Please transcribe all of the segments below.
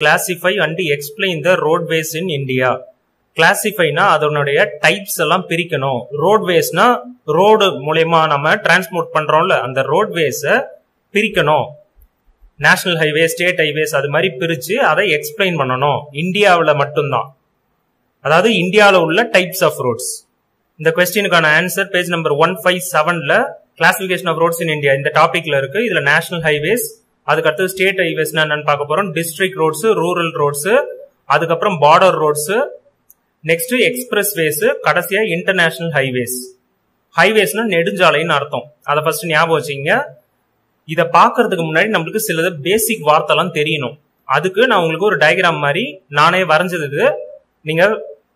Classify and explain the roadways in India. Classifyனா அதனுடைய types எல்லாம் பிரிக்கணும். ரோட்வேஸ்னா ரோடு மூலமா நம்ம டிரான்ஸ்போர்ட் பண்றோம்ல, அந்த ரோட்வேஸை பிரிக்கணும். நேஷனல் ஹைவே, ஸ்டேட் ஹைவேஸ் அது மாதிரி பிரிச்சு அதை எக்ஸ்பிளைன் பண்ணணும். இந்தியாவில் மட்டும்தான், அதாவது இந்தியாவில் உள்ள டைப்ஸ் ஆஃப் ரோட்ஸ். இந்த கொஸ்டினுக்கான ஆன்சர் பேஜ் நம்பர் 157ல classification of roads in India இந்த டாபிக்ல இருக்கு. இதுல நேஷனல் ஹைவேஸ், அதுக்கடுத்து ஸ்டேட் ஹைவேஸ்னா என்னன்னு பார்க்க போறோம். டிஸ்ட்ரிக்ட் ரோட்ஸ், ரூரல் ரோட்ஸ், அதுக்கப்புறம் border roads, next expressways, கடைசியா இன்டர்நேஷனல் ஹைவேஸ். ஹைவேஸ்னா நெடுஞ்சாலைன்னு அர்த்தம். அதை ஃபர்ஸ்ட் ஞாபகம் வச்சுங்க. இதை பாக்குறதுக்கு முன்னாடி நம்மளுக்கு சில பேசிக் வார்த்தைலாம் தெரியணும். அதுக்கு நான் உங்களுக்கு ஒரு டயக்ராம் மாதிரி நானே வரைஞ்சது. நீங்க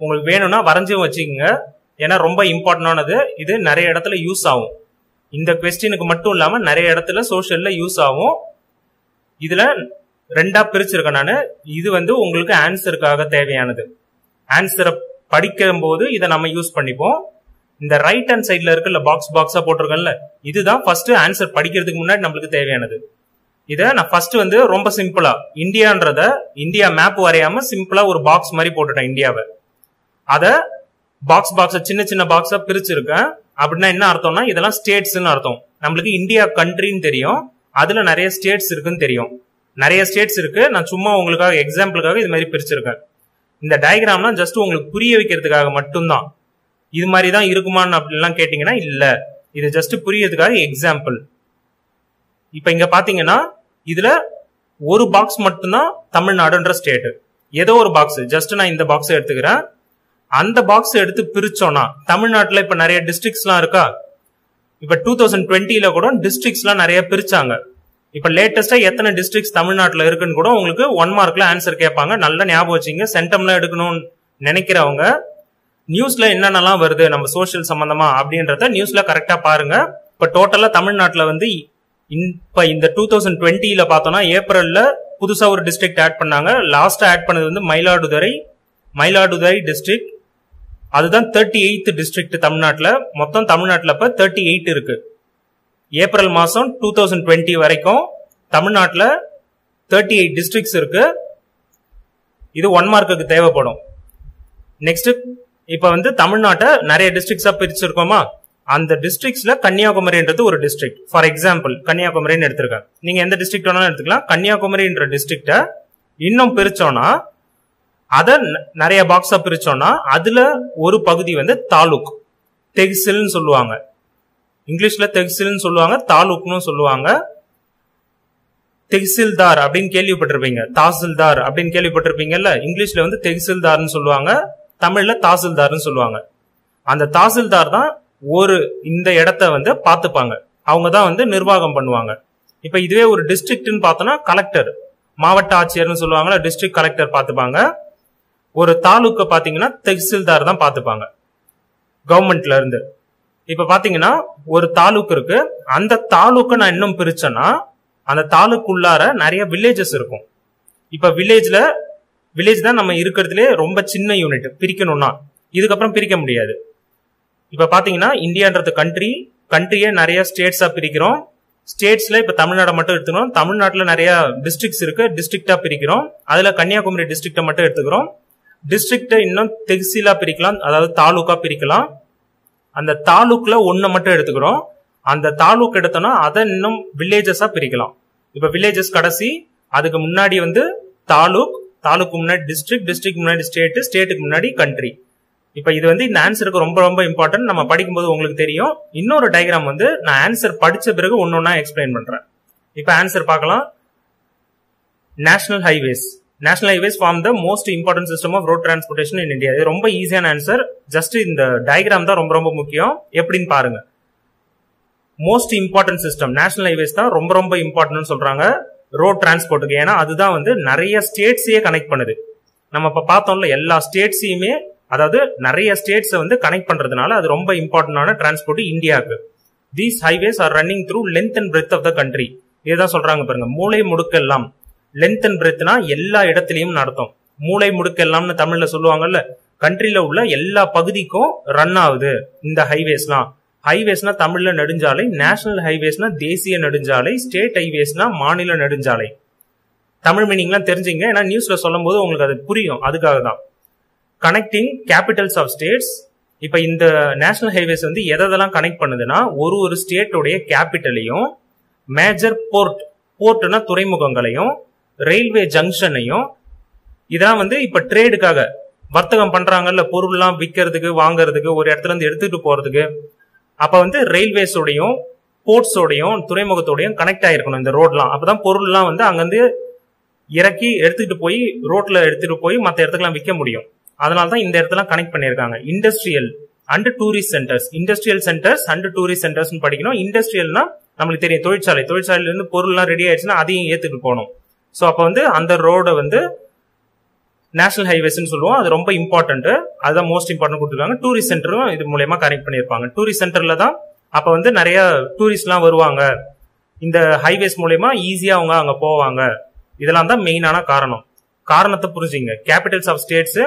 உங்களுக்கு வேணும்னா வரைஞ்சும் வச்சுக்கோங்க. ஏன்னா ரொம்ப இம்பார்ட்டன்டானது. இது நிறைய இடத்துல யூஸ் ஆகும். இந்த கொஸ்டினுக்கு மட்டும் இல்லாம நிறைய இடத்துல சோசியல்ல யூஸ் ஆகும். இதுல ரெண்டா பிரிச்சிருக்கேன் நானு. இது உங்களுக்கு ஆன்சருக்காக தேவையானது. ஆன்சரை படிக்கும் போது இதை நம்ம யூஸ் பண்ணிப்போம். இந்த ரைட் ஹேண்ட் சைட்ல இருக்குல்ல, பாக்ஸா போட்டிருக்கேன்ல, இதுதான் ஃபர்ஸ்ட் ஆன்சர் படிக்கிறதுக்கு முன்னாடி நம்மளுக்கு தேவையானது. இதை நான் ஃபர்ஸ்ட் ரொம்ப சிம்பிளா இந்தியா மேப் வரையாம சிம்பிளா ஒரு பாக்ஸ் மாதிரி போட்டுட்டேன் இந்தியாவை. அத பாக்ஸ சின்ன சின்ன பாக்ஸா பிரிச்சிருக்கேன். அப்படின்னா என்ன அர்த்தம்னா, இதெல்லாம் ஸ்டேட்ஸ்ன்னு அர்த்தம். நம்மளுக்கு இந்தியா கண்ட்ரின்னு தெரியும், அதுல நிறைய ஸ்டேட்ஸ் இருக்குன்னு தெரியும். நிறைய ஸ்டேட்ஸ் இருக்கு. நான் சும்மா உங்களுக்காக எக்ஸாம்பிளுக்காக இது மாதிரி பிரிச்சிருக்கேன். இந்த டயக்ராம்னா ஜஸ்ட் உங்களுக்கு புரிய வைக்கிறதுக்காக மட்டும்தான். இது மாதிரி தான் இருக்குமான்னு அப்படின்லாம் கேட்டீங்கன்னா இல்ல, இது ஜஸ்ட் புரியறதுக்காக எக்ஸாம்பிள். இப்ப இங்க பாத்தீங்கன்னா இதுல ஒரு பாக்ஸ் மட்டும்தான் தமிழ்நாடுன்ற ஸ்டேட். ஏதோ ஒரு பாக்ஸ், ஜஸ்ட் நான் இந்த பாக்ஸ் எடுத்துக்கிறேன். அந்த பாக்ஸ் எடுத்து பிரிச்சோம்னா தமிழ்நாட்டுல இப்ப நிறைய டிஸ்ட்ரிக்ட்ஸ் எல்லாம் இருக்கா. இப்ப 2020ல கூட டிஸ்ட்ரிக்ட்ஸ் எல்லாம் நிறைய பிரிச்சாங்க. இப்ப லேட்டஸ்டா எத்தனை டிஸ்ட்ரிக்ட்ஸ் தமிழ்நாட்டுல இருக்குன்னு கூட உங்களுக்கு 1 மார்க்ல ஆன்சர் கேட்பாங்க. நல்லா ஞாபகம் வச்சுங்க. சென்டம்ல எடுக்கணும்னு நினைக்கிறவங்க நியூஸ்ல என்னென்னலாம் வருது நம்ம சோசியல் சம்பந்தமா அப்படின்றத நியூஸ்ல கரெக்டா பாருங்க. இப்ப டோட்டலா தமிழ்நாட்டுல இப்ப இந்த 2020ல பார்த்தோம்னா ஏப்ரல்ல புதுசா ஒரு டிஸ்ட்ரிக்ட் ஆட் பண்ணாங்க. லாஸ்டா ஆட் பண்ணது மயிலாடுதுறை டிஸ்ட்ரிக்ட். அதுதான் 38th டிஸ்ட்ரிக்ட் தமிழ்நாட்டுல. மொத்தம் தமிழ்நாட்டுல இப்ப 38 இருக்கு. ஏப்ரல் மாசம் 2020 வரைக்கும் தமிழ்நாட்டுல 38 டிஸ்ட்ரிக்ட்ஸ் இருக்கு. இது 1 மார்க்குக்கு தேவைப்படும். நெக்ஸ்ட் இப்ப தமிழ்நாட்டை நிறைய டிஸ்ட்ரிக்ட்ஸா பிரிச்சிருக்கோமா, அந்த டிஸ்ட்ரிக்ட்ஸ்ல கன்னியாகுமரின்றது ஒரு டிஸ்ட்ரிக்ட். ஃபார் எக்ஸாம்பிள் கன்னியாகுமரின்னு எடுத்திருக்கேன். நீங்க எந்த டிஸ்ட்ரிக்ட் வேணாலும் எடுத்துக்கலாம். கன்னியாகுமரின்ற டிஸ்ட்ரிக்ட இன்னும் பிரிச்சோம்னா, அத நிறைய பாக்ஸா பிரிச்சோம்னா அதுல ஒரு பகுதி தாலுக், தெஹ்சில்னு சொல்லுவாங்க. இங்கிலீஷ்ல தெஹ்சில்னு சொல்லுவாங்க, தாலுக்னு சொல்லுவாங்க. தெஹ்சில்தார் அப்படின்னு கேள்விப்பட்டிருப்பீங்க, தாசில்தார் அப்படின்னு கேள்விப்பட்டிருப்பீங்கல்ல. இங்கிலீஷ்ல தெஹ்சில்தார்னு சொல்லுவாங்க, தமிழ்ல தாசில்தார்னு சொல்லுவாங்க. அந்த தாசில்தார் தான் இந்த இடத்த பாத்துப்பாங்க. அவங்க தான் நிர்வாகம் பண்ணுவாங்க. இப்ப இதுவே ஒரு டிஸ்ட்ரிக்ட்னு பார்த்தோம்னா கலெக்டர், மாவட்ட ஆட்சியர்னு சொல்லுவாங்க, டிஸ்ட்ரிக்ட் கலெக்டர் பாத்துப்பாங்க. ஒரு தாலுக்க பாத்தீங்கன்னா தெஹ்சில்தார் தான் பாத்துப்பாங்க கவர்மெண்ட்ல இருந்து. இப்ப பாத்தீங்கன்னா ஒரு தாலுக் இருக்கு. அந்த தாலுக்க நான் இன்னும் பிரிச்சேன்னா அந்த தாலுக்குள்ளார நிறைய வில்லேஜஸ் இருக்கும். இப்ப வில்லேஜ் தான் நம்ம இருக்கிறதுலே ரொம்ப சின்ன யூனிட். பிரிக்கணும்னா இதுக்கப்புறம் பிரிக்க முடியாது. இப்ப பாத்தீங்கன்னா இந்தியான்றது கண்ட்ரியே நிறைய ஸ்டேட்ஸா பிரிக்கிறோம். ஸ்டேட்ஸ்ல இப்ப தமிழ்நாடு மட்டும் எடுத்துக்கிறோம். தமிழ்நாட்டுல நிறைய டிஸ்ட்ரிக்ட்ஸ் இருக்கு, டிஸ்ட்ரிக்டா பிரிக்கிறோம். அதுல கன்னியாகுமரி டிஸ்ட்ரிக்ட மட்டும் எடுத்துக்கிறோம். டிஸ்ட்ரிக்ட இன்னும் தெஹ்சிலா பிரிக்கலாம், அதாவது தாலுக்கா பிரிக்கலாம். அந்த தாலுக்ல ஒண்ணு மட்டும் எடுத்துக்கிறோம். அந்த தாலுக் எடுத்தோம்னா அதை இன்னும் வில்லேஜஸா பிரிக்கலாம். இப்ப வில்லேஜஸ் கடைசி, அதுக்கு முன்னாடி தாலுக்கு முன்னாடி டிஸ்ட்ரிக்ட் முன்னாடி ஸ்டேட்டுக்கு முன்னாடி கண்ட்ரி. இப்ப இது இந்த ஆன்சருக்கு ரொம்ப ரொம்ப இம்பார்ட்டன்ட். நம்ம படிக்கும்போது உங்களுக்கு தெரியும். இன்னொரு டயக்ராம் நான் ஆன்சர் படிச்ச பிறகு ஒன்னொன்னா எக்ஸ்பிளைன் பண்றேன். இப்ப ஆன்சர் பார்க்கலாம். National highways form the most important system of road transportation in India. இது ரொம்ப ஈஸியான ஆன்சர். ஜஸ்ட் இந்த டயக்ராம் தான் ரொம்ப ரொம்ப முக்கியம். எப்படின்னு பாருங்க. Most important system national highways தான் ரொம்ப ரொம்ப இம்பார்ட்டன்ட் சொல்றாங்க ரோட் டிரான்ஸ்போர்ட்டுக்கு. ஏன்னா அதுதான் நிறைய ஸ்டேட்ஸையே கனெக்ட் பண்ணுது. நம்ம இப்ப பார்த்தோம்ல, எல்லா ஸ்டேட்ஸையுமே, அதாவது நிறைய ஸ்டேட்ஸ் கனெக்ட் பண்றதுனால அது ரொம்ப இம்பார்ட்டன்டான டிரான்ஸ்போர்ட் இந்தியாவுக்கு. These highways are running through length and breadth of the country. இதுதான் சொல்றாங்க பாருங்க. மூளை முடுக்கெல்லாம், லென்த் அண்ட் பிரெத்னா எல்லா இடத்துலயும் நடத்தும். மூளை முடுக்கெல்லாம்னு தமிழ்ல சொல்லுவாங்கல்ல. கண்ட்ரில உள்ள எல்லா பகுதிக்கும் ரன் ஆகுது இந்த ஹைவேஸ்லாம். ஹைவேஸ்னா தமிழ்ல நெடுஞ்சாலை, நேஷனல் ஹைவேஸ்னா தேசிய நெடுஞ்சாலை, ஸ்டேட் ஹைவேஸ்னா மாநில நெடுஞ்சாலை. தமிழ் மீனிங்லாம் தெரிஞ்சுங்க, ஏன்னா நியூஸ்ல சொல்லும் போது உங்களுக்கு அது புரியும். அதுக்காக தான். Connecting capitals of states. இப்ப இந்த நேஷனல் ஹைவேஸ் வந்து எதெல்லாம் கனெக்ட் பண்ணுதுன்னா, ஒரு ஸ்டேட்டோடைய கேபிட்டலையும், மேஜர் போர்ட்னா துறைமுகங்களையும், ரயில்வே ஜங்ஷனையும், இதெல்லாம் வந்து இப்ப ட்ரேடுக்காக வர்த்தகம் பண்றாங்கல்ல, பொருள்லாம் விற்கிறதுக்கு வாங்கறதுக்கு, ஒரு இடத்துல இருந்து எடுத்துட்டு போறதுக்கு. அப்ப வந்து ரயில்வேஸோடையும் போர்ட்ஸோடையும் துறைமுகத்தோடையும் கனெக்ட் ஆயிருக்கணும் இந்த ரோட்லாம். அப்பதான் பொருள்லாம் வந்து அங்கிருந்து இறக்கி எடுத்துட்டு போய் ரோட்ல எடுத்துட்டு போய் மற்ற இடத்துக்குலாம் விற்க முடியும். அதனாலதான் இந்த இடத்துல கனெக்ட் பண்ணிருக்காங்க. Industrial and tourist centres. Industrial centres and tourist centres படிக்கணும். இண்டஸ்ட்ரியல்னா நம்மளுக்கு தெரியும், தொழிற்சாலையில இருந்து பொருள்லாம் ரெடி ஆயிடுச்சுன்னா அதையும் ஏத்துட்டு போகணும். சோ அப்ப வந்து அந்த ரோட வந்து நேஷனல் ஹைவேஸ்ன்னு சொல்லுவோம். அது ரொம்ப இம்பார்ட்டன்ட். அதுதான் மோஸ்ட் இம்பார்ட்டன்ட் கொடுத்துருக்காங்க. டூரிஸ்ட் சென்டரும் இது மூலமா கனெக்ட் பண்ணிருப்பாங்க. டூரிஸ்ட் சென்டர்ல தான் அப்ப வந்து நிறைய டூரிஸ்ட் எல்லாம் வருவாங்க. இந்த ஹைவேஸ் மூலமா ஈஸியா அவங்க அங்க போவாங்க. இதெல்லாம் தான் மெயினான காரணம். காரணத்தை புரிஞ்சுங்க. கேபிட்டல்ஸ் ஆஃப் ஸ்டேட்ஸ்,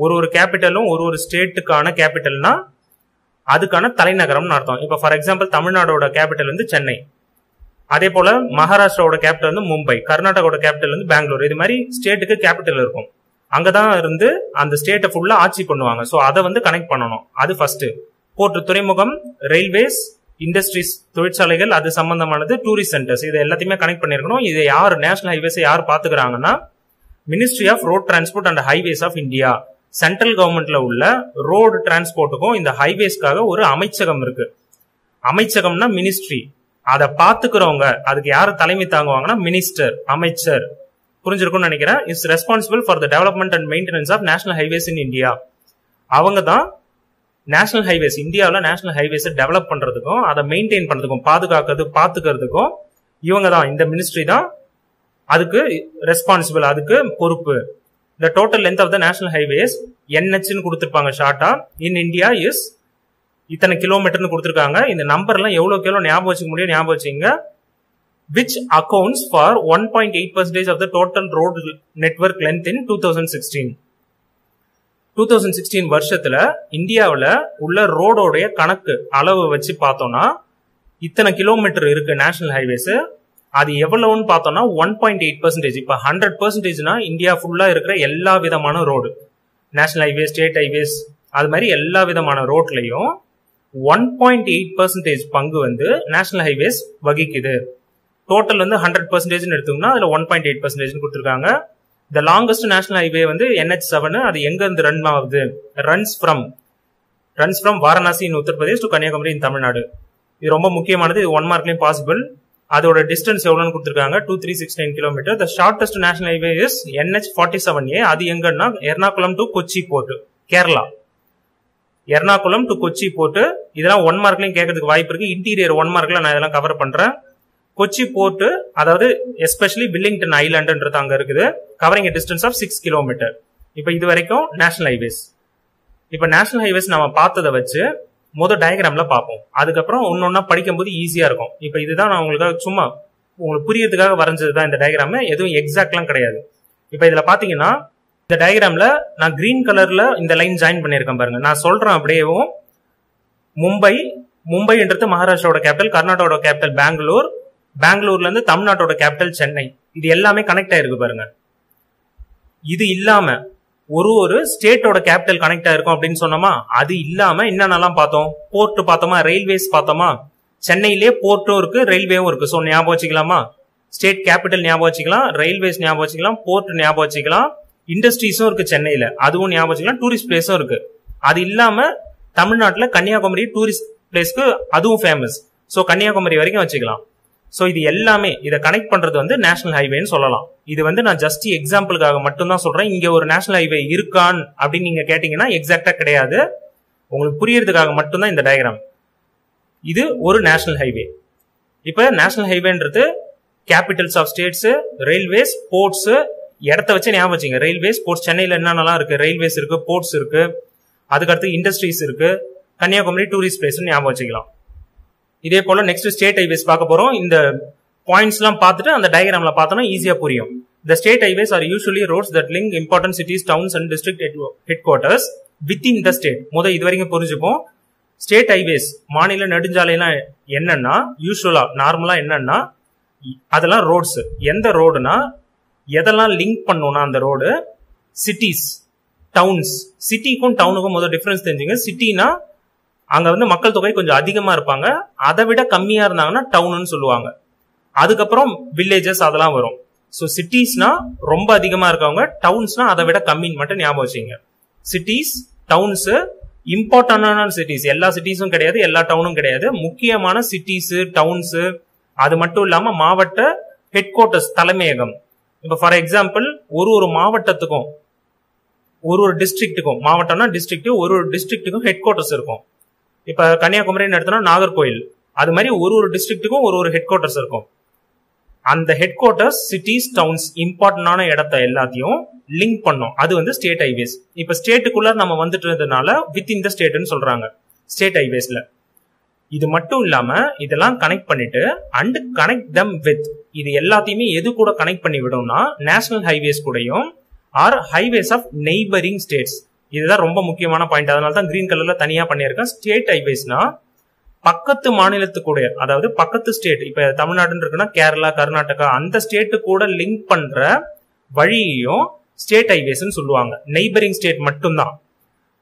ஒரு கேபிட்டலும் ஒரு ஸ்டேட்டுக்கான கேபிட்டல்னா அதுக்கான தலைநகரம்னு அர்த்தம். இப்ப ஃபார் எக்ஸாம்பிள் தமிழ்நாடோட கேபிட்டல் வந்து சென்னை, அதே போல மகாராஷ்டிராவோட கேபிட்டல் வந்து மும்பை, கர்நாடகாவோட கேபிட்டல் வந்து பெங்களூர். இது மாதிரி ஸ்டேட்டுக்கு கேபிட்டல் இருக்கும். அங்கதான் இருந்து அந்த ஸ்டேட்டை ஃபுல்லா ஆட்சி பண்ணுவாங்க. சோ அதை வந்து கனெக்ட் பண்ணணும். அது ஃபர்ஸ்ட். போர்ட் துறைமுகம், ரயில்வேஸ், இண்டஸ்ட்ரீஸ் தொழிற்சாலைகள், அது சம்பந்தமானது, டூரிஸ்ட் சென்டர்ஸ், இது எல்லாத்தையுமே கனெக்ட் பண்ணிருக்கணும். இது யார் நேஷனல் ஹைவேஸ் யார் பாத்துக்கிறாங்கன்னா, ministry of road transport and highways of India. Central கவர்மெண்ட்ல உள்ள ரோடு டிரான்ஸ்போர்ட்டுக்கும் இந்த ஹைவேஸ்க்காக ஒரு அமைச்சகம் இருக்கு. அமைச்சகம்னா மினிஸ்ட்ரி. அதை பாத்துக்கிறவங்க, அதுக்கு யாரு தலைமை தாங்குவாங்கன்னா மினிஸ்டர், அமைச்சர். புரிஞ்சிருக்கும்னு நினைக்கிறேன். Is responsible for the development and maintenance of national highways in India. அவங்க தான் நேஷனல் ஹைவேஸ், இந்தியாவில் நேஷனல் ஹைவேஸ் டெவலப் பண்றதுக்கும் அதை மெயின்டைன் பண்றதுக்கும் பாத்துக்கிறதுக்கும் இவங்க தான், இந்த மினிஸ்ட்ரி தான் அதுக்கு ரெஸ்பான்சிபிள், அதுக்கு பொறுப்பு. The total length of the national highways NH கொடுத்திருப்பாங்க ஷார்ட்டா. இன் இந்தியா இஸ் இத்தனை கிலோமீட்டர்னு கொடுத்திருக்காங்க. இந்த நம்பர் எல்லாம் எவ்வளவு கிலோ ஞாபகம் வச்சுக்க முடியும், ஞாபகம் வச்சுங்க. which accounts for 1.8% of the total road network length in 2016. 2016 வருஷத்துல இந்தியாவில் உள்ள ரோடோடைய கணக்கு அளவு வச்சு பார்த்தோம்னா இத்தனை கிலோமீட்டர் இருக்கு நேஷனல் ஹைவேஸ். அது எவ்வளவுன்னு பார்த்தோம்னா 1.8%. இப்ப 100%னா இந்தியா ஃபுல்லா இருக்கிற எல்லா விதமான road, national highways, state highways, அது மாதிரி எல்லா விதமான ரோட்லயும் 1.8% பங்கு வந்து நேஷனல் ஹைவேஸ் வகிக்குது. டோட்டல் வந்து 100% எடுத்தோம்னா அதுல 1.8% கொடுத்திருக்காங்க. த லாங்கஸ்ட் நேஷனல் ஹைவே வந்து NH7. அது எங்க இருந்து ரன் ஆகுது? Runs from Varanasi in Uttar Pradesh to Kanyakumari in Tamil Nadu. இது ரொம்ப முக்கியமானது. இது 1 மார்க்லயும் பாசிபிள். அதோட டிஸ்டன்ஸ் எவ்வளவுன்னு கொடுத்திருக்காங்க, 2369 kilometre. The shortest national highway is NH47A. அது எங்கன்னா Ernakulam to Kochi port, Kerala. Ernakulam to Kochi port. இதெல்லாம் 1 மார்க்லயும் கேட்கறதுக்கு வாய்ப்பு இருக்கு. இன்டீரியர் 1 மார்க்ல நான் இதெல்லாம் கவர் பண்றேன். கொச்சி போர்ட், அதாவது எஸ்பெஷலி வில்லிங்டன் ஐலாண்டுன்றது அங்க இருக்குது. Covering distance of 6 kilometre. இப்ப இது வரைக்கும் நேஷனல் ஹைவேஸ். இப்ப நேஷனல் ஹைவேஸ் நம்ம பார்த்ததை வச்சு முதல் டயக்ராம்ல பார்ப்போம். அதுக்கப்புறம் ஒன்னொன்னா படிக்கும்போது ஈஸியா இருக்கும். இப்ப இதுதான் நான் உங்களுக்கு சும்மா உங்களுக்கு புரியறதுக்காக வரைஞ்சதுதான் இந்த டயக்ராம். எதுவும் எக்ஸாக்ட்லாம் கிடையாது. இப்ப இதுல பாத்தீங்கன்னா இந்த டயக்ராம்ல நான் கிரீன் கலர்ல இந்த லைன் ஜாயின் பண்ணிருக்கேன் பாருங்க. நான் சொல்றேன் அப்படியேவும். மும்பைன்றது மகாராஷ்டிராவோட கேபிட்டல், கர்நாடகாவோட கேபிட்டல் பெங்களூர்ல இருந்து தமிழ்நாட்டோட கேபிட்டல் சென்னை. இது எல்லாமே கனெக்ட் ஆயிருக்கு பாருங்க. இது இல்லாம ஒரு ஸ்டேட்டோட கேபிட்டல் கனெக்ட் ஆயிருக்கும் அப்படின்னு சொன்னோமா, அது இல்லாம என்னென்னலாம் பார்த்தோம்? போர்ட் பார்த்தோமா, ரயில்வேஸ் பார்த்தோமா. சென்னையிலே போர்ட்டும் இருக்கு, ரயில்வேவும் இருக்கு. சோ ஞாபகம் வச்சுக்கலாமா? ஸ்டேட் கேபிட்டல் ஞாபகம் வச்சுக்கலாம், ரயில்வேஸ் ஞாபகம் வச்சுக்கலாம், போர்ட் ஞாபகம் வச்சுக்கலாம், இண்டஸ்ட்ரீஸும் இருக்கு சென்னையில, அதுவும் ஞாபகம் வச்சுக்கலாம், டூரிஸ்ட் பிளேஸும் இருக்கு. அது இல்லாம தமிழ்நாட்டுல கன்னியாகுமரி டூரிஸ்ட் பிளேஸ்க்கு அதுவும் ஃபேமஸ். சோ கன்னியாகுமரி வரைக்கும் வச்சுக்கலாம். சோ இது எல்லாமே இதை கனெக்ட் பண்றது வந்து நேஷனல் ஹைவேன்னு சொல்லலாம். இது வந்து நான் ஜஸ்ட் எக்ஸாம்பிளுக்காக மட்டும் தான் சொல்றேன். இங்க ஒரு நேஷனல் ஹைவே இருக்கான் அப்படின்னு நீங்க கேட்டீங்கன்னா எக்ஸாக்டா கிடையாது. உங்களுக்கு புரியறதுக்காக மட்டும்தான் இந்த டயக்ராம். இது ஒரு நேஷனல் ஹைவே. இப்ப நேஷனல் ஹைவேன்றது capitals of states, railways, ports, இடத்த வச்சு ஞாபகம் வச்சுங்க. ரயில்வேஸ், போர்ட்ஸ், சென்னையில என்னென்னலாம் இருக்கு? ரயில்வேஸ் இருக்கு, போர்ட்ஸ் இருக்கு, அதுக்கடுத்து இண்டஸ்ட்ரீஸ் இருக்கு, கன்னியாகுமரி டூரிஸ்ட் பிளேஸ் ஞாபகம் வச்சுக்கலாம். இதே போல நெக்ஸ்ட் ஸ்டேட் ஹைவேஸ் பார்க்க போறோம். இந்த பாயிண்ட்ஸ் எல்லாம் பார்த்துட்டு அந்த டயக்ராம்ல பார்த்தோம்னா ஈஸியா புரியும். The state highways are usually roads that link important cities, towns and district headquarters within the state. இது வரைக்கும் புரிஞ்சுப்போம். ஸ்டேட் ஹைவேஸ், மாநில நெடுஞ்சாலைலாம் என்னன்னா யூஸ்வலா நார்மலா என்னன்னா அதெல்லாம் ரோட்ஸ். எந்த ரோடுனா எதெல்லாம் லிங்க் பண்ணும்னா அந்த ரோடு சிட்டிஸ், டவுன்ஸ். சிட்டிக்கும் டவுனுக்கும் முதல் டிஃபரன்ஸ் தெரிஞ்சுங்க. சிட்டினா அங்க வந்து மக்கள் தொகை கொஞ்சம் அதிகமா இருப்பாங்க, அதை விட கம்மியா இருந்தாங்கன்னா டவுன்னு சொல்லுவாங்க. அதுக்கப்புறம் வில்லேஜஸ் அதெல்லாம் வரும். ஸோ சிட்டிஸ்னா ரொம்ப அதிகமா இருக்கவங்க, டவுன்ஸ்னா அதை விட கம்மின்னு மட்டும் ஞாபகம் வச்சுங்க. சிட்டிஸ், டவுன்ஸ், இம்பார்ட்டன்டான சிட்டிஸ், எல்லா சிட்டிஸும் கிடையாது, எல்லா டவுனும் கிடையாது, முக்கியமான சிட்டிஸ், டவுன்ஸ். அது மட்டும் இல்லாம மாவட்ட ஹெட் குவார்டர்ஸ், தலைமையகம். இப்ப ஃபார் எக்ஸாம்பிள் ஒரு மாவட்டத்துக்கும் ஒரு டிஸ்ட்ரிக்ட்டுக்கும், மாவட்டம்னா டிஸ்ட்ரிக்ட், ஒரு டிஸ்ட்ரிக்ட்டுக்கும் ஹெட் குவார்டர்ஸ் இருக்கும். இப்ப கன்னியாகுமரின்னு எடுத்தோம்னா நாகர்கோயில், அது மாதிரி ஒரு டிஸ்ட்ரிக்ட்டுக்கும் ஒரு ஹெட் குவார்டர்ஸ் இருக்கும். அந்த ஹெட் குவார்டர்ஸ் சிட்டிஸ், டவுன்ஸ், இம்பார்ட்டன்டான இடத்த எல்லாத்தையும் லிங்க் பண்ணும். அது வந்து ஸ்டேட் ஹைவேஸ். இப்ப ஸ்டேட்டுக்குள்ள நம்ம வந்துட்டதுனால வித் இன் த ஸ்டேட்னு சொல்றாங்க ஸ்டேட் ஹைவேஸ்ல. இது மட்டும் இல்லாம இதெல்லாம் கனெக்ட் பண்ணிட்டு அண்ட் கனெக்ட் தம் வித், இது எல்லாத்தையுமே எது கூட கனெக்ட் பண்ணி விடும்னா நேஷனல் ஹைவேஸ் கூடயும் or highways of neighbouring states. இதுதான் ரொம்ப முக்கியமான பாயிண்ட். அதனால தான் கிரீன் கலர்ல தனியா பண்ணியிருக்கேன். ஸ்டேட் ஹைவேஸ்னா பக்கத்து மாநிலத்து கூட, அதாவது பக்கத்து ஸ்டேட், இப்ப தமிழ்நாடுன்னு இருக்குன்னா கேரளா, கர்நாடகா, அந்த ஸ்டேட்டு கூட லிங்க் பண்ற வழியையும் ஸ்டேட் ஹைவேஸ்ன்னு சொல்லுவாங்க. நெய்பரிங் ஸ்டேட் மட்டும்தான்.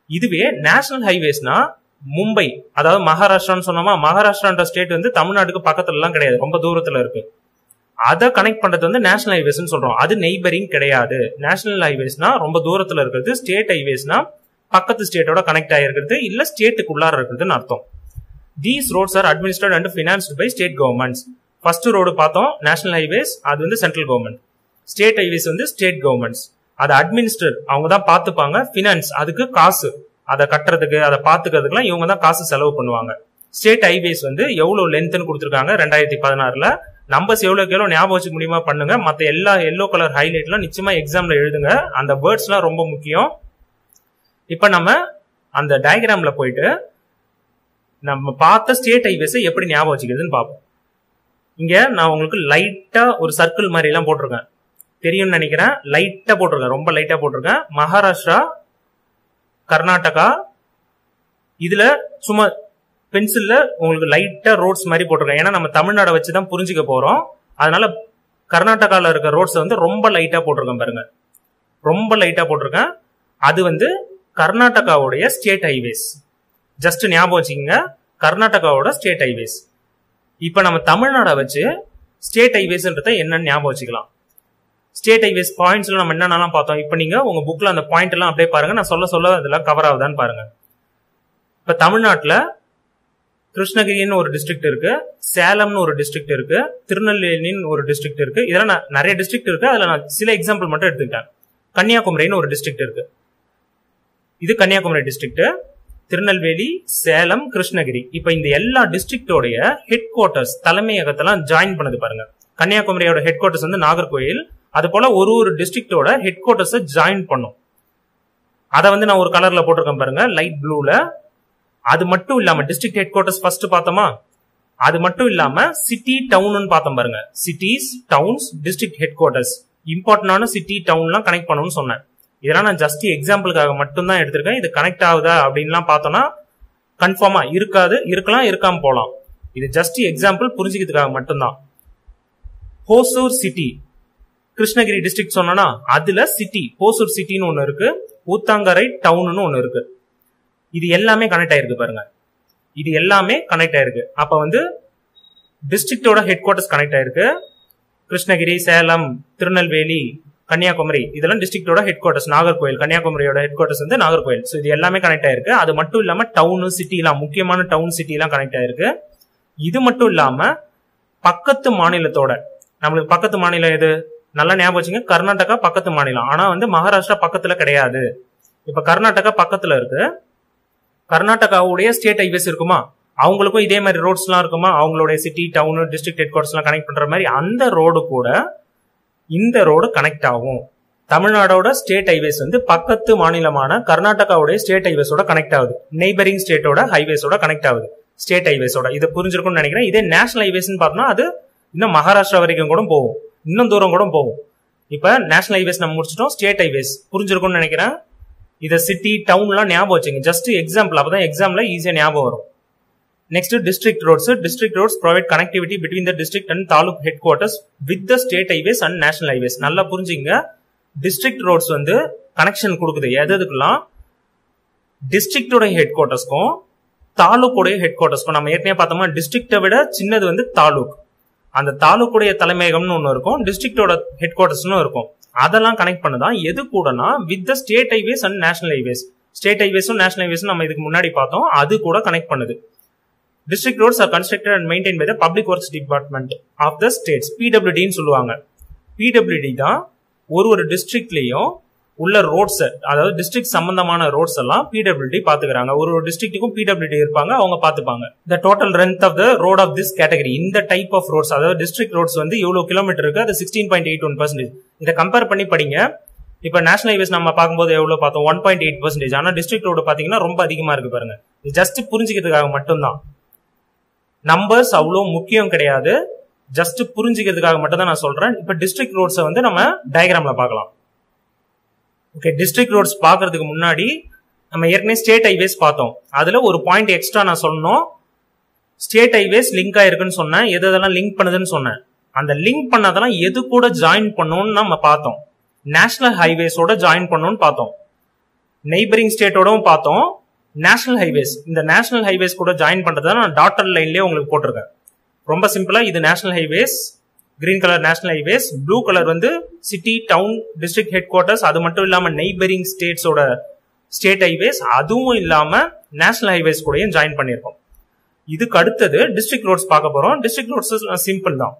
இதுவே நேஷனல் ஹைவேஸ்னா மும்பை, அதாவது மகாராஷ்டிரான்னு சொன்னோமா, மகாராஷ்டிரான்ற ஸ்டேட் வந்து தமிழ்நாட்டுக்கு பக்கத்துல எல்லாம் கிடையாது, ரொம்ப தூரத்துல இருக்கு. அதை கனெக்ட் பண்றது வந்து நேஷனல் ஹைவேஸ்ன்னு சொல்றோம். அது நெய்பரிங் கிடையாது. நேஷனல் ஹைவேஸ்னா ரொம்ப தூரத்துல இருக்கிறது, ஸ்டேட் ஹைவேஸ்னா பக்கத்து ஸ்டேட்டோட கனெக்ட் ஆகிருக்கிறது, இல்ல ஸ்டேட்டுக்குள்ளார இருக்கிறதுன்னு அர்த்தம். These roads are administered and financed by state governments. First road பார்த்தோம் நேஷனல் ஹைவேஸ், அது வந்து சென்ட்ரல் கவர்மெண்ட். ஸ்டேட் ஹைவேஸ் வந்து ஸ்டேட் கவர்மெண்ட்ஸ். அதை அட்மினிஸ்டர் அவங்க தான் பார்த்துப்பாங்க. ஃபினான்ஸ், அதுக்கு காசு, அதை கட்டுறதுக்கு, அதை பார்த்துக்கிறதுக்குலாம் இவங்க தான் காசு செலவு பண்ணுவாங்க. ஸ்டேட் ஹைவேஸ் வந்து எவ்வளவு லென்த்னு கொடுத்துருக்காங்க 2016ல. நம்பர்ஸ் எவ்வளோக்கு எவ்வளோ ஞாபகம் வச்சுக்க முடியுமா பண்ணுங்க. மற்ற எல்லா எல்லோ கலர் ஹைலைட்லாம் நிச்சயமா எக்ஸாம்ல எழுதுங்க. அந்த வேர்ட்ஸ்லாம் ரொம்ப முக்கியம். இப்ப நம்ம அந்த டயக்ராம்ல போயிட்டு நம்ம பார்த்த ஸ்டேட் ஹைவேஸை எப்படி ஞாபகம் வச்சுக்கிறதுன்னு பார்ப்போம். இங்க நான் உங்களுக்கு லைட்டா ஒரு சர்க்கிள் மாதிரி எல்லாம் போட்டிருக்கேன், தெரியும்னு நினைக்கிறேன். லைட்டா போட்டிருக்கேன், ரொம்ப லைட்டா போட்டிருக்கேன். மகாராஷ்டிரா, கர்நாடகா, இதுல சும்மா பென்சில்ல உங்களுக்கு லைட்டா ரோட்ஸ் மாதிரி போட்டிருக்கேன். ஏன்னா நம்ம தமிழ்நாடை வச்சுதான் புரிஞ்சுக்க போறோம். அதனால கர்நாடகால இருக்க ரோட்ஸ் வந்து ரொம்ப லைட்டா போட்டிருக்கேன் பாருங்க, ரொம்ப லைட்டா போட்டிருக்கேன். அது வந்து கர்நாடகாவுடைய ஸ்டேட் ஹைவேஸ். ஜஸ்ட் ஞாபகம் வச்சுக்கோங்க, கர்நாடகாவோட ஸ்டேட் ஹைவேஸ். இப்ப நம்ம தமிழ்நாடை வச்சு ஸ்டேட் ஹைவேஸ்ன்றத என்னன்னு ஞாபகம் வச்சுக்கலாம். ஸ்டேட் ஹைவேஸ் பாயிண்ட்ஸ்ல நம்ம என்னென்னலாம் பார்த்தோம். இப்ப நீங்க உங்க புக்ல அந்த பாயிண்ட் எல்லாம் அப்படியே பாருங்க, நான் சொல்ல இதெல்லாம் கவர் ஆகுதான்னு பாருங்க. இப்ப தமிழ்நாட்டுல கிருஷ்ணகிரின்னு ஒரு டிஸ்ட்ரிக்ட் இருக்கு, சேலம்னு ஒரு டிஸ்ட்ரிக்ட் இருக்கு, திருநெல்வேலின்னு ஒரு டிஸ்ட்ரிக்ட் இருக்கு. இதெல்லாம் நிறைய டிஸ்ட்ரிக்ட் இருக்கு, அதுல நான் சில எக்ஸாம்பிள் மட்டும் எடுத்துக்கிட்டேன். கன்னியாகுமரின்னு ஒரு டிஸ்ட்ரிக்ட் இருக்கு, இது கன்னியாகுமரி டிஸ்ட்ரிக்ட். திருநெல்வேலி, சேலம், கிருஷ்ணகிரி. இப்ப இந்த எல்லா டிஸ்ட்ரிக்டோடைய ஹெட் குவார்டர்ஸ், தலைமையகத்தெல்லாம் ஜாயின் பண்ணது பாருங்க. கன்னியாகுமரியோட ஹெட் குவார்டர்ஸ் வந்து நாகர்கோயில். அது போல ஒரு டிஸ்ட்ரிக்டோட ஹெட் குவார்டர்ஸ் ஜாயின் பண்ணும். அதை வந்து நான் ஒரு கலர்ல போட்டிருக்கேன் பாருங்க, லைட் ப்ளூல. அது மட்டும் இல்லாம டிஸ்ட்ரிக்ட் ஹெட் குவார்டர்ஸ் ஃபர்ஸ்ட் பார்த்தோமா, அது மட்டும் இல்லாம சிட்டி, டவுன் பார்த்தோம் பாருங்க. Cities, towns, district headquarters, இம்பார்ட்டன்டான சிட்டி, டவுன்லாம் கனெக்ட் பண்ணணும்னு சொன்னேன். இதெல்லாம் நான் ஜஸ்ட் எக்ஸாம்பிளுக்காக மட்டும் தான் எடுத்திருக்கேன். இது கனெக்ட் ஆகுதா அப்படின்லாம் பார்த்தோம்னா கன்ஃபார்மா இருக்காது, இருக்கலாம், இருக்காம போலாம். இது ஜஸ்ட் எக்ஸாம்பிள் புரிஞ்சுக்கிறதுக்காக மட்டும்தான். ஹோசூர் சிட்டி, கிருஷ்ணகிரி டிஸ்ட்ரிக்ட் சொன்னா அதுல சிட்டி, ஹோசூர் சிட்டின்னு ஒண்ணு இருக்கு, ஊத்தாங்கரை டவுன்னு ஒண்ணு இருக்கு. இது எல்லாமே கனெக்ட் ஆயிருக்கு பாருங்க, இது எல்லாமே கனெக்ட் ஆயிருக்கு. அப்ப வந்து டிஸ்ட்ரிக்டோட ஹெட் குவார்டர்ஸ் கனெக்ட் ஆயிருக்கு. கிருஷ்ணகிரி, சேலம், திருநெல்வேலி, கன்னியாகுமரி, இதெல்லாம் டிஸ்ட்ரிக்டோட ஹெட் குவார்டர்ஸ். நாகர்கோயில், கன்னியாகுமரியோட ஹெட் குவார்டர்ஸ் வந்து நாகர்கோயில். ஸோ இது எல்லாமே கனெக்ட் ஆயிருக்கு. அது மட்டும் இல்லாம டவுன், சிட்டி எல்லாம், முக்கியமான டவுன், சிட்டி எல்லாம் கனெக்ட் ஆயிருக்கு. இது மட்டும் இல்லாம பக்கத்து மாநிலத்தோட, நம்மளுக்கு பக்கத்து மாநிலம் எது நல்லா ஞாபகம் வச்சுங்க, கர்நாடகா பக்கத்து மாநிலம். ஆனா வந்து மகாராஷ்டிரா பக்கத்துல கிடையாது. இப்ப கர்நாடகா பக்கத்துல இருக்கு, கர்நாடகாவுடைய ஸ்டேட் ஹைவேஸ் இருக்குமா, அவங்களுக்கும் இதே மாதிரி ரோட்ஸ் எல்லாம் இருக்குமா, அவங்களுடைய city, town, district headquarters எல்லாம் கனெக்ட் பண்ற மாதிரி அந்த ரோடு கூட இந்த ரோடு கனெக்ட் ஆகும். தமிழ்நாடோட ஸ்டேட் ஹைவேஸ் வந்து பக்கத்து மாநிலமான கர்நாடகாவுடைய ஸ்டேட் ஹைவேஸோட கனெக்ட் ஆகுது, நெய்பரிங் ஸ்டேட்டோட ஹைவேஸோட கனெக்ட் ஆகுது, ஸ்டேட் ஹைவேஸோட. இது புரிஞ்சிருக்கும்னு நினைக்கிறேன். இதே நேஷனல் ஹைவேஸ்ன்னு பார்த்தோம்னா அது இன்னும் மகாராஷ்டிரா வரைக்கும் கூட போகும், இன்னும் தூரம் கூட போகும். இப்ப நேஷனல் ஹைவேஸ் நம்ம முடிச்சிட்டோம், ஸ்டேட் ஹைவேஸ் புரிஞ்சிருக்கும்னு நினைக்கிறேன். இதை சிட்டி, டவுன்லாம் ஞாபகம் வச்சுங்க, ஜஸ்ட் எக்ஸாம்பிள், அப்பதான் எக்ஸாம்ல ஈஸியா ஞாபகம் வரும். Next, district roads. District roads provide connectivity between the district and taluk headquarters with the state highways and national highways. நல்லா புரிஞ்சுங்க. district roads வந்து கனெக்ஷன் கொடுக்குது எதுக்குலாம் டிஸ்ட்ரிக்டோட ஹெட் குவார்ட்டர்ஸ்க்கும் தாலுக்குடைய ஹெட் குவார்ட்டர்ஸ்க்கும். நம்ம ஏற்கனவே பார்த்தோம்னா டிஸ்ட்ரிக்டை விட சின்னது வந்து தாலுக். அந்த தாலுக்குடைய தலைமையகம்னு ஒன்று இருக்கும், டிஸ்ட்ரிக்டோட ஹெட் குவார்ட்டர்ஸ்னு இருக்கும். அதெல்லாம் கனெக்ட் பண்ணுதான் எது கூடனா with the state highways and national highways. State ஹைவேஸும் நேஷனல் ஹைவேஸும் நம்ம இதுக்கு முன்னாடி பார்த்தோம், அது கூட கனெக்ட் பண்ணுது. District roads are constructed and maintained by the Public Works Department of the states. PWD ன்னு சொல்லுவாங்க. PWD தான் ஒரு டிஸ்ட்ரிக்ட்லயும் உள்ள ரோட்ஸ், அதாவது டிஸ்ட்ரிக்ட் சம்பந்தமான ரோட்ஸ் எல்லாம் PWD பாத்துக்கிறாங்க. ஒரு டிஸ்ட்ரிக்ட்டுக்கும் PWD இருப்பாங்க, அவங்க பாத்துப்பாங்க. The total length of the road of this category, இந்த டைப் ஆஃப் ரோட்ஸ், அதாவது டிஸ்ட்ரிக்ட் ரோட்ஸ் வந்து எவ்வளவு கிலோமீட்டர் இருக்கு, அது 16.81%. இதை கம்பேர் பண்ணி படிங்க. இப்ப நேஷனல் ஹைவேஸ் நம்ம பார்க்கும்போது எவ்வளவு பார்த்தோம், 1.8%. ஆனா டிஸ்ட்ரிக்ட் ரோடு பாத்தீங்கன்னா ரொம்ப அதிகமா இருக்கு பாருங்க. இது ஜஸ்ட் புரிஞ்சுக்கிறதுக்காக மட்டும்தான். நம்பர்ஸ் அவ்வளோ முக்கியம் கிடையாது, ஜஸ்ட் புரிஞ்சுக்கிறதுக்காக மட்டும் தான் நான் சொல்றேன். இப்ப டிஸ்ட்ரிக்ட் ரோட்ஸை வந்து நம்ம டயக்ராம்ல பார்க்கலாம். ஓகே, டிஸ்ட்ரிக்ட் ரோட்ஸ் பாக்குறதுக்கு முன்னாடி நம்ம ஏற்கனவே ஸ்டேட் ஹைவேஸ் பார்த்தோம். அதுல ஒரு பாயிண்ட் எக்ஸ்ட்ரா நான் சொல்லணும். ஸ்டேட் ஹைவேஸ் லிங்க் ஆயிருக்குன்னு சொன்னேன், எதெல்லாம் லிங்க் பண்ணுதுன்னு சொன்னேன். அந்த லிங்க் பண்ணதெல்லாம் எது கூட ஜாயின் பண்ணணும்னு நம்ம பார்த்தோம். நேஷனல் ஹைவேஸோட ஜாயின் பண்ணணும்னு பார்த்தோம், நெய்பரிங் ஸ்டேட்டோடவும் பார்த்தோம். நேஷனல் ஹைவேஸ், இந்த நேஷனல் ஹைவேஸ் கூட ஜாயின் பண்றதை நான் டாட்டர் லைன்லயே உங்களுக்கு போட்டிருக்கேன். ரொம்ப சிம்பிளா, இது national highways, green colour national highways, blue colour வந்து city, town, district headquarters, அது மட்டும் இல்லாம நெய்பரிங் ஸ்டேட்ஸோட ஸ்டேட் ஹைவேஸ், அதுவும் இல்லாம நேஷனல் ஹைவேஸ் கூடயும் ஜாயின் பண்ணிருக்கோம். இதுக்கு அடுத்தது டிஸ்ட்ரிக்ட் ரோட்ஸ் பார்க்க போறோம். டிஸ்ட்ரிக்ட் ரோட்ஸ் சிம்பிள் தான்.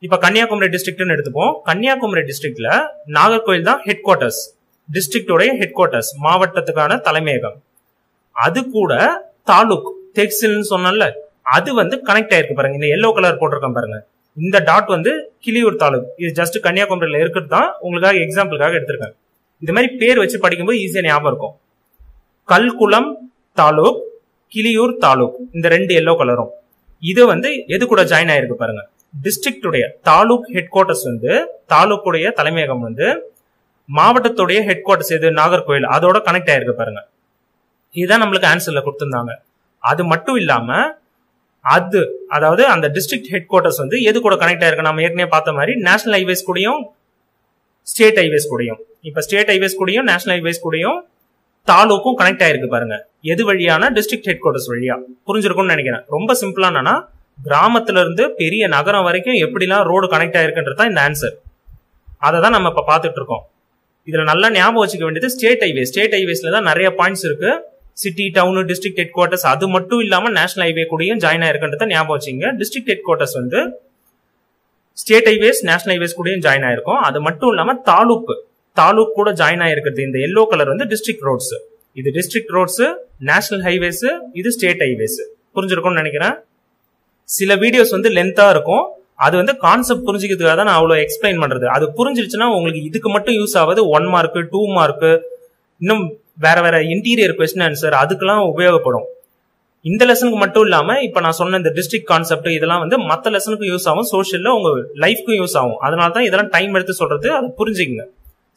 இப்ப கன்னியாகுமரி டிஸ்ட்ரிக்ட்னு எடுத்துப்போம். கன்னியாகுமரி டிஸ்ட்ரிக்ட்ல நாகர்கோயில் தான் ஹெட் குவார்ட்டர்ஸ், டிஸ்ட்ரிக்டோட ஹெட் குவார்ட்டர்ஸ், மாவட்டத்துக்கான தலைமையகம். அது கூட தாலுக் தெக்சில்னு சொன்னல, அது வந்து கனெக்ட் ஆயிருக்கு பாருங்க. இந்த எல்லோ கலர் போட்டிருக்கேன் பாருங்க, இந்த டாட் வந்து கிளியூர் தாலுக். இது ஜஸ்ட் கன்னியாகுமரியில இருக்கிறது தான், உங்களுக்காக எக்ஸாம்பிளுக்காக எடுத்திருக்கேன். இது மாதிரி பேர் வச்சு படிக்கும்போது ஈஸியா ஞாபகம் இருக்கும். கல்குளம் தாலுக், கிளியூர் தாலுக், இந்த ரெண்டு எல்லோ கலரும். இது வந்து எது கூட ஜாயின் ஆயிருக்கு பாருங்க, டிஸ்ட்ரிக்டுடைய தாலுக் ஹெட் குவார்ட்டர்ஸ் வந்து, தாலுக்குடைய தலைமையகம் வந்து மாவட்டத்துடைய ஹெட் குவார்ட்டர்ஸ் எது, நாகர்கோயில், அதோட கனெக்ட் ஆயிருக்கு பாருங்க. இதுதான் நம்மளுக்கு ஆன்சர்ல கொடுத்திருந்தாங்க. அது மட்டும் இல்லாம அது, அதாவது அந்த டிஸ்ட்ரிக்ட் ஹெட் குவார்ட்டர்ஸ் வந்து எது கூட கனெக்ட் ஆயிருக்கு, நம்ம ஏற்கனவே பார்த்த மாதிரி நேஷனல் ஹைவேஸ் கூடயும் ஸ்டேட் ஹைவேஸ் கூடயும். இப்ப ஸ்டேட் ஹைவேஸ் கூடயும் நேஷனல் ஹைவேஸ் கூடயும் தாலுக்கும் கனெக்ட் ஆயிருக்கு பாருங்க. எது வழியான, டிஸ்ட்ரிக்ட் ஹெட் குவார்ட்டர்ஸ் வழியா. புரிஞ்சிருக்கும்னு நினைக்கிறேன். ரொம்ப சிம்பிளா என்னன்னா, கிராமத்துல இருந்து பெரிய நகரம் வரைக்கும் எப்படிலாம் ரோடு கனெக்ட் ஆயிருக்குன்றது தான் இந்த ஆன்சர். அதை தான் நம்ம இப்ப பாத்துட்டு இருக்கோம். இதுல நல்லா ஞாபகம் வச்சுக்க வேண்டியது ஸ்டேட் ஹைவே. ஸ்டேட் ஹைவேஸ்ல தான் நிறைய பாயிண்ட்ஸ் இருக்கு. City, town, district headquarters, அது மட்டும் இல்லாம நேஷனல் ஹைவே கூடயும் ஜாயின் ஆயிருக்குன்றத ஞாபகம் வச்சுங்க. டிஸ்ட்ரிக்ட் ஹெட் குவார்ட்டர்ஸ் வந்து ஸ்டேட் ஹைவேஸ், நேஷனல் ஹைவேஸ் கூடயும் ஜாயின் ஆயிருக்கும். அது மட்டும் இல்லாம தாலுக் கூட ஜாயின் ஆயிருக்கிறது இந்த எல்லோ கலர் வந்து டிஸ்ட்ரிக்ட் ரோட்ஸ். இது டிஸ்ட்ரிக்ட் ரோட்ஸ், நேஷனல் ஹைவேஸ், இது ஸ்டேட் ஹைவேஸ். புரிஞ்சிருக்கும்னு நினைக்கிறேன். சில வீடியோஸ் வந்து லென்த்தா இருக்கும், அது வந்து கான்செப்ட் புரிஞ்சுக்கிறதுக்காக தான் நான் அவ்வளவு எக்ஸ்பிளைன் பண்றது. அது புரிஞ்சிருச்சுன்னா உங்களுக்கு இதுக்கு மட்டும் யூஸ் ஆகுது. 1 மார்க், 2 மார்க், இன்னும் வேற வேற இன்டீரியர் கொஸ்டின் ஆன்சர், அதுக்கெல்லாம் உபயோகப்படும். இந்த லெசனுக்கு மட்டும் இல்லாம இப்ப நான் சொன்ன இந்த டிஸ்ட்ரிக்ட் கான்செப்ட் இதெல்லாம் வந்து மத்த லெசனுக்கும் யூஸ் ஆகும், சோஷியல்ல உங்க லைஃப்க்கும் யூஸ் ஆகும். அதனால தான் இதெல்லாம் டைம் எடுத்து சொல்றது, அதை புரிஞ்சுக்கங்க.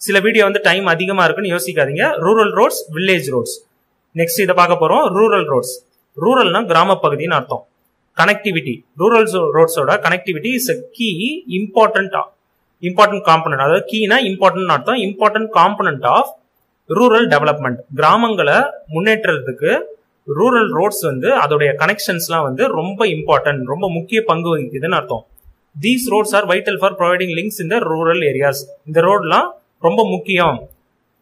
சில வீடியோ வந்து டைம் அதிகமா இருக்குன்னு யோசிக்காதீங்க. Rural roads, village roads. Next இதை பார்க்க போறோம். Rural roads. ரூரல்னா கிராம பகுதின்னு அர்த்தம். கனெக்டிவிட்டி, ரூரல் ரோட்ஸோட connectivity is a key important component. அதாவது கீனா இம்பார்ட்டன்ட் அர்த்தம், important component of rural development. கிராமங்களை முன்னேற்றத்துக்கு ரூரல் ரோட்ஸ் வந்து அதோடைய கனெக்ஷன்ஸ்லாம் வந்து ரொம்ப இம்பார்ட்டன்ட், ரொம்ப முக்கிய பங்கு வகிக்குதுன்னு அர்த்தம். These roads are vital for providing links in the rural areas. இந்த ரோட்லாம் ரொம்ப முக்கியம்,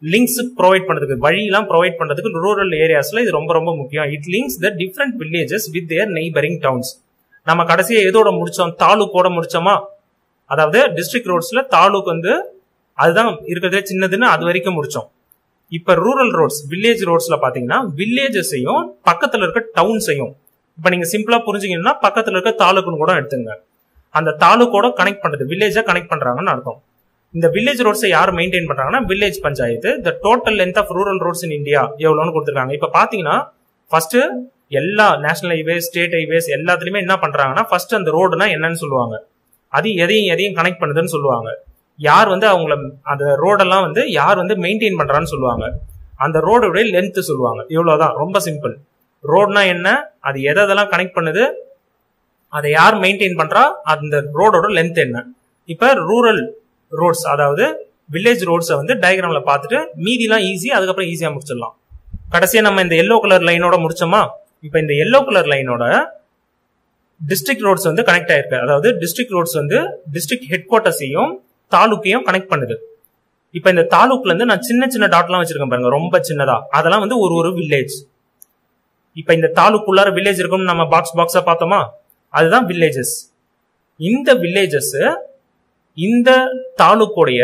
லிங்க்ஸ் ப்ரொவைட் பண்றதுக்கு, வழியெல்லாம் ப்ரொவைட் பண்றதுக்கு ரூரல் ஏரியாஸ்ல இது ரொம்ப ரொம்ப முக்கியம். It links the different villages with their neighbouring towns. நம்ம கடைசியா எதோட முடிச்சோம், தாலுக்கோட முடிச்சோமா? அதாவது டிஸ்ட்ரிக்ட் ரோட்ஸ்ல தாலுக் வந்து அதுதான் இருக்கிறதே சின்னதுன்னு அது வரைக்கும் முடிச்சோம். இப்ப ரூரல் ரோட்ஸ், வில்லேஜ் ரோட்ஸ்ல பாத்தீங்கன்னா வில்லேஜஸையும் பக்கத்துல இருக்க டவுன்ஸையும், இப்ப நீங்க சிம்பிளா புரிஞ்சுக்கணும்னா பக்கத்துல இருக்க தாலுக்குன்னு கூட எடுத்துங்க. அந்த தாலுக்கோட கனெக்ட் பண்றது, வில்லேஜா கனெக்ட் பண்றாங்கன்னு அர்த்தம். இந்த வில்லேஜ் ரோட்ஸை யார் மெயின்டைன் பண்றாங்கன்னா village panchayat. The total length of rural roads in India எவ்வளவுன்னு கொடுத்துருக்காங்க. இப்ப பாத்தீங்கன்னா ஃபர்ஸ்ட் எல்லா நேஷனல் ஹைவேஸ், ஸ்டேட் ஹைவேஸ் எல்லாத்துலயுமே என்ன பண்றாங்கன்னா ஃபர்ஸ்ட் அந்த ரோடுனா என்னன்னு சொல்லுவாங்க, அது எதையும் கனெக்ட் பண்ணுதுன்னு சொல்லுவாங்க. யார் வந்து அவங்கள அந்த ரோடெல்லாம் வந்து யார் வந்து மெயின்டைன் பண்றான்னு சொல்லுவாங்க. அந்த ரோடோட லென்த் சொல்லுவாங்க. இவ்வளவுதான், ரொம்ப சிம்பிள். ரோட்னா என்ன, அது எதெல்லாம் கனெக்ட் பண்ணுது, அதை யார் மெயின்டைன் பண்றா, அந்த ரோடோட லென்த் என்ன. இப்ப ரூரல் ரோட்ஸ் அதாவது வில்லேஜ் ரோட்ஸை வந்து டயக்ராம்ல பார்த்துட்டு மீதிலாம் ஈஸி, அதுக்கப்புறம் ஈஸியா முடிச்சிடலாம். கடைசியா நம்ம இந்த எல்லோ கலர் லைனோட முடிச்சோமா. இப்ப இந்த எல்லோ கலர் லைனோட டிஸ்ட்ரிக்ட் ரோட்ஸ் வந்து கனெக்ட் ஆயிருக்கு. அதாவது டிஸ்ட்ரிக்ட் ரோட்ஸ் வந்து டிஸ்ட்ரிக்ட் ஹெட் குவார்டர்ஸையும் தாலுக்கையும் கனெக்ட் பண்ணுது. இப்ப இந்த தாலுக்ல இருந்து நான் சின்ன சின்ன டாட்லாம் வச்சிருக்கேன் பாருங்க, ரொம்ப சின்னதா, அதெல்லாம் வந்து ஒரு வில்லேஜ். இப்ப இந்த தாலுக்குள்ளார வில்லேஜ் இருக்கும்னு நம்ம பாக்ஸா பார்த்தோமா, அதுதான் வில்லேஜஸ். இந்த வில்லேஜஸ் இந்த தாலுக்கோடைய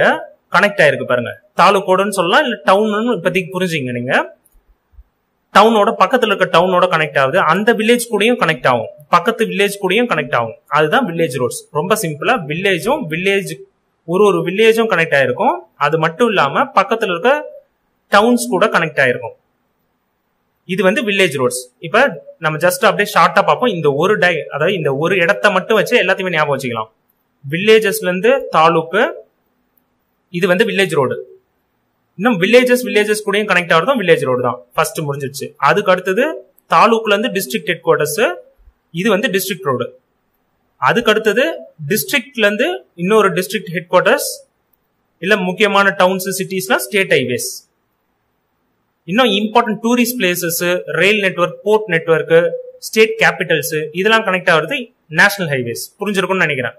கனெக்ட் ஆயிருக்கு பாருங்க. தாலுக்கோடுன்னு சொல்லலாம், இல்ல டவுன் இப்போதைக்கு புரிஞ்சுங்க. நீங்க டவுனோட பக்கத்துல இருக்க டவுனோட கனெக்ட் ஆகுது, அந்த வில்லேஜ் கூடயும் கனெக்ட் ஆகும், பக்கத்து வில்லேஜ் கூடயும் கனெக்ட் ஆகும். அதுதான் வில்லேஜ் ரோட்ஸ். ரொம்ப சிம்பிளா வில்லேஜ் ஒரு வில்லேஜும் கனெக்ட் ஆயிருக்கும். அது மட்டும் இல்லாம பக்கத்துல இருக்க டவுன்ஸ் கூட கனெக்ட் ஆயிருக்கும். இது வந்து வில்லேஜ் ரோட்ஸ். இப்ப நம்ம ஜஸ்ட் அப்படியே ஷார்ட்டா பார்ப்போம். இந்த அதாவது இந்த ஒரு இடத்த மட்டும் வச்சு எல்லாத்தையுமே ஞாபகம் வச்சுக்கலாம். வில்லேஜஸ்ல இருந்து தாலுக்கு, இது வந்து வில்லேஜ் ரோடு. இன்னும் வில்லேஜஸ் கூடயும் கனெக்ட் ஆகிறதும் வில்லேஜ் ரோடு தான். ஃபர்ஸ்ட் முடிஞ்சிருச்சு. அதுக்கு அடுத்தது தாலுக்குல இருந்து டிஸ்ட்ரிக்ட் ஹெட் குவார்டர்ஸ், இது வந்து டிஸ்ட்ரிக்ட் ரோடு. அதுக்கு அடுத்தது டிஸ்ட்ரிக்ட்ல இருந்து இன்னொரு டிஸ்ட்ரிக்ட் ஹெட் குவார்டர்ஸ், இல்ல முக்கியமான டவுன்ஸ் சிட்டிஸ்லாம் ஸ்டேட் ஹைவேஸ். இன்னும் important tourist places, rail network, port network, state capitals, இதெல்லாம் கனெக்ட் ஆகுறது நேஷனல் ஹைவேஸ். புரிஞ்சிருக்கும்னு நினைக்கிறேன்.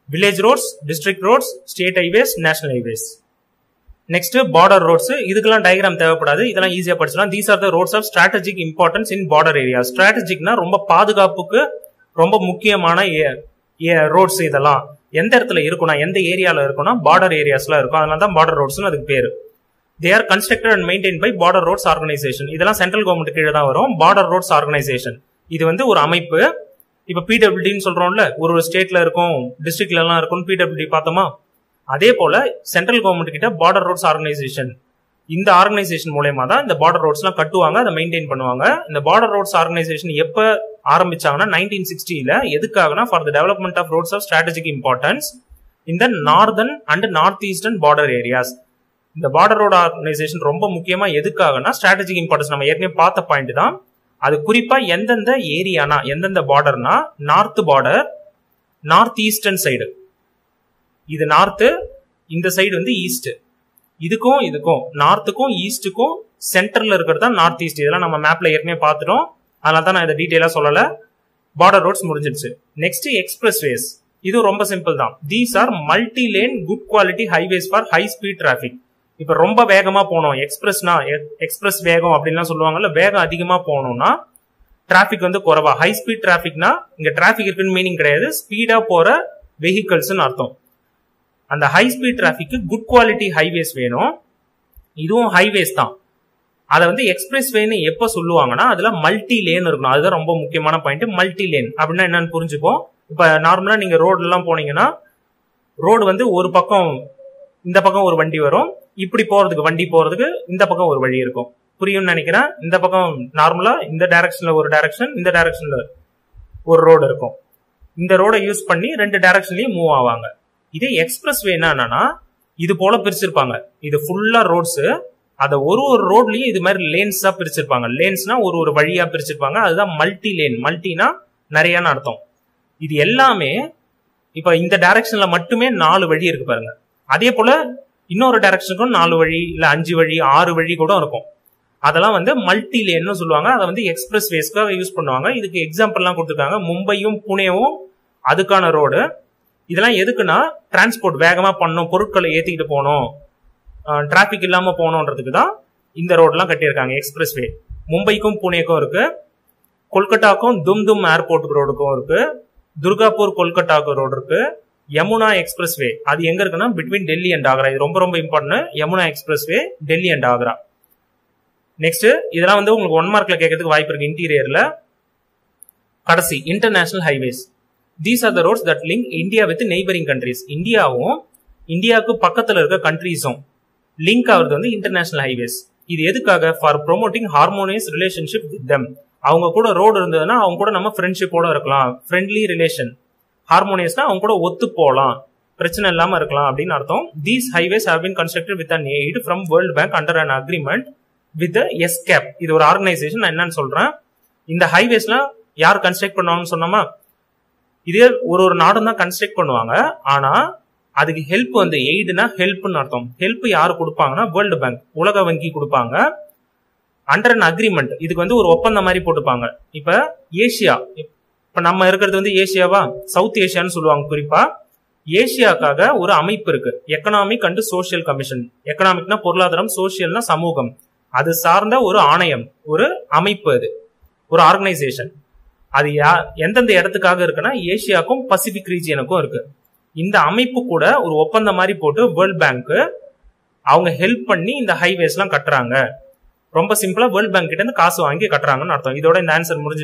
Village roads, district roads, state highways, national highways. Next border roads. இதுக்கெல்லாம் டயக்ராம் தேவைப்படாது, இதெல்லாம் ஈஸியா படிச்சிடலாம். These are the roads of strategic importance in border area. ஸ்ட்ராட்டஜிக்னா ரொம்ப பாதுகாப்புக்கு ரொம்ப முக்கியமான ரோட்ஸ். இதெல்லாம் எந்த இடத்துல இருக்கும்னா, எந்த ஏரியால இருக்கும்னா பார்டர் ஏரியாஸ்ல இருக்கும். அதனால தான் பார்டர் ரோட்ஸ்னு அதுக்கு பேரு. They are constructed and maintained by Border Roads Organization. இதெல்லாம் சென்ட்ரல் கவர்மெண்ட் கீழே தான் வரும். பார்டர் ரோட்ஸ் ஆர்கனைசேஷன் இது வந்து ஒரு அமைப்பு. இப்ப பிடபிள்யூடின்னு சொல்றோம்ல, ஒரு ஸ்டேட்ல இருக்கும், டிஸ்ட்ரிக்ட்ல எல்லாம் இருக்கும் பிடபிள்யூடி பார்த்தோமா. அதே போல சென்ட்ரல் கவர்மெண்ட் கிட்ட பார்டர் ரோட்ஸ் ஆர்கனைசேஷன், இந்த ஆர்கனைசேஷன் மூலமா தான் இந்த பார்டர் ரோட்ஸ் எல்லாம் கட்டுவாங்க, அதை மெயின்டைன் பண்ணுவாங்க. இந்த பார்டர் ரோட்ஸ் ஆர்கனைசேஷன் எப்ப ஆரம்பிச்சாங்கன்னா 1960ல. எதுக்காகனா for the development of roads of strategic importance in the northern and north eastern border areas. இந்த பார்டர் ரோட் ஆர்கனைசேஷன் ரொம்ப முக்கியமா எதுக்காகனா ஸ்ட்ராட்டஜிக் இம்பார்ட்டன்ஸ். நம்ம ஏற்கனவே பார்த்த பாயிண்ட் தான் அது. குறிப்பா எந்தெந்த ஏரியானா, எந்தெந்த பார்டர்னா, north border, north eastern side, இது நார்த், இந்த சைடு வந்து ஈஸ்ட். இதுக்கும் நார்த்துக்கும் ஈஸ்டுக்கும் சென்டர்ல இருக்கிறது தான் நார்த் ஈஸ்ட். இதெல்லாம் நம்ம மேப்ல ஏற்கனவே பார்த்துட்டோம், அதனால தான் நான் இதை டீடைலா சொல்லல. பார்டர் ரோட்ஸ் முடிஞ்சிருச்சு. Next expressways. இது ரொம்ப சிம்பிள் தான். These are multi lane good quality highways for high speed traffic. இப்ப ரொம்ப வேகமா போனோம், எக்ஸ்பிரஸ் வேகம் அப்படின்லாம் சொல்லுவாங்கல்ல, வேகம் அதிகமா போனோம்னா டிராபிக் வந்து குறைவா. ஹை ஸ்பீட் டிராபிக்னா இங்க டிராபிக் இருக்குன்னு மீனிங் கிடையாது, ஸ்பீடா போற வெஹிக்கல்ஸ் அர்த்தம். அந்த ஹை ஸ்பீட் டிராபிக்கு குட் குவாலிட்டி ஹைவேஸ் வேணும். இதுவும் ஹைவேஸ் தான். அதை வந்து எக்ஸ்பிரஸ் வேன்னு எப்ப சொல்லுவாங்கன்னா அதுல மல்டி லேன் இருக்கணும். அதுதான் ரொம்ப முக்கியமான பாயிண்ட். மல்டி லேன் அப்படின்னா என்னன்னு புரிஞ்சுப்போம். இப்ப நார்மலா நீங்க ரோட்ல எல்லாம் போனீங்கன்னா, ரோடு வந்து ஒரு பக்கம், இந்த பக்கம் ஒரு வண்டி வரும், இப்படி போறதுக்கு வண்டி போறதுக்கு இந்த பக்கம் ஒரு வழி இருக்கும். புரியும்னு நினைக்கிறேன். இந்த பக்கம் நார்மலா இந்த டைரக்ஷன்ல ஒரு டைரக்ஷன், இந்த டைரக்ஷன்ல ஒரு ரோடு இருக்கும். இந்த ரோட யூஸ் பண்ணி ரெண்டு டைரக்ஷன்லயும் மூவ் ஆவாங்க. இதே எக்ஸ்பிரஸ் வே என்னன்னா இது போல பிரிச்சிருப்பாங்க. இது ஃபுல்லா ரோட்ஸ், அத ஒரு ரோட்லயும் இது மாதிரி லேன்ஸா பிரிச்சிருப்பாங்க. லேன்ஸ்னா ஒரு வழியா பிரிச்சிருப்பாங்க. அதுதான் மல்டி லேன். மல்டினா நிறையான்னு அர்த்தம். இது எல்லாமே இப்ப இந்த டைரக்ஷன்ல மட்டுமே 4 வழி இருக்கு பாருங்க. அதே போல இன்னொரு டைரக்ஷனுக்கும் 4 வழி, இல்ல 5 வழி, 6 வழி கூட இருக்கும். அதெல்லாம் வந்து மல்டி லேன்னு சொல்லுவாங்க. அதை வந்து எக்ஸ்பிரஸ் வேஸ்க்காக யூஸ் பண்ணுவாங்க. இதுக்கு எக்ஸாம்பிள் எல்லாம் கொடுத்துருக்காங்க. மும்பையும் புனேவும் அதுக்கான ரோடு. இதெல்லாம் எதுக்குன்னா டிரான்ஸ்போர்ட் வேகமா பண்ணணும், பொருட்களை ஏத்திக்கிட்டு போகணும், டிராபிக் இல்லாம போகணுன்றதுக்கு தான் இந்த ரோடெல்லாம் கட்டியிருக்காங்க. எக்ஸ்பிரஸ் வே மும்பைக்கும் புனேக்கும் இருக்கு, கொல்கட்டாக்கும் தும் ஏர்போர்ட் ரோடுக்கும் இருக்கு, துர்காப்பூர் கொல்கட்டாக்கு ரோடு இருக்கு, யமுனா எக்ஸ்பிரஸ் வே அது எங்க இருக்குன்னா பிட்வீன் டெல்லி அண்ட் ஆக்ரா. இது ரொம்ப ரொம்ப important. Yamuna express way Delhi and Agra. Next இதெல்லாம் வந்து உங்களுக்கு 1 மார்க்ல கேட்கறதுக்கு வாய்ப்பு இருக்கு. இன்டீரியர்ல கடைசி international highways. These are the roads that link India with neighbouring countries. இந்தியாவும் இந்தியாவுக்கு பக்கத்துல இருக்க கண்ட்ரீஸும் லிங்க் ஆகுறது வந்து இன்டர்நேஷனல் ஹைவேஸ். இது எதுக்காக? For promoting harmonious relationship with them. அவங்க கூட ரோடு இருந்ததுன்னா அவங்க கூட நம்ம ஃப்ரெண்ட்ஷிப்போட இருக்கலாம். Friendly relation. ஹார்மோனியஸ்னா அவங்க கூட ஒத்து போகலாம், பிரச்சனை இல்லாம இருக்கலாம் அப்படின்னு அர்த்தம். These highways have been constructed with an eight from world bank under an agreement with escape. இது ஒரு ஆர்கனைசேஷன். நான் என்னன்னு சொல்றேன். இந்த ஹைவேஸ்லாம் யார் கன்ஸ்ட்ரக்ட் பண்ணுவாங்கன்னு சொன்னோமா, இதே ஒரு நாடும் தான் கன்ஸ்ட்ரக்ட் பண்ணுவாங்க. ஆனா அதுக்கு ஹெல்ப் வந்து எய்டுனா ஹெல்ப்னு அர்த்தம். ஹெல்ப் யாரு கொடுப்பாங்கன்னா வேர்ல்டு பேங்க், உலக வங்கி கொடுப்பாங்க. அண்டர் அன் அக்ரிமெண்ட், இதுக்கு வந்து ஒரு ஒப்பந்தம் மாதிரி போட்டுப்பாங்க. இப்ப ஏசியா, இப்ப நம்ம இருக்கிறது வந்து ஏசியாவா, சவுத் ஏசியான்னு சொல்லுவாங்க. குறிப்பா ஏசியாக்காக ஒரு அமைப்பு இருக்கு, எக்கனாமிக் அண்ட் சோசியல் கமிஷன். எக்கனாமிக்னா பொருளாதாரம், சோசியல்னா சமூகம். அது சார்ந்த ஒரு ஆணையம், ஒரு அமைப்பு, அது ஒரு ஆர்கனைசேஷன். அது எந்தெந்த இடத்துக்காக இருக்குன்னா ஏசியாக்கும் பசிபிக் ரீஜியனுக்கும் இருக்கு. இந்த அமைப்பு கூட ஒரு ஒப்பந்தம் மாதிரி போட்டு வேர்ல்ட் பேங்க் அவங்க ஹெல்ப் பண்ணி இந்த ஹைவேஸ் எல்லாம் கட்டுறாங்க. ரொம்ப சிம்பிளா வேர்ல்ட் பேங்க் கிட்ட இருந்து காசு வாங்கி கட்டுறாங்கன்னு அர்த்தம். இதோட இந்த ஆன்சர் முடிஞ்சு.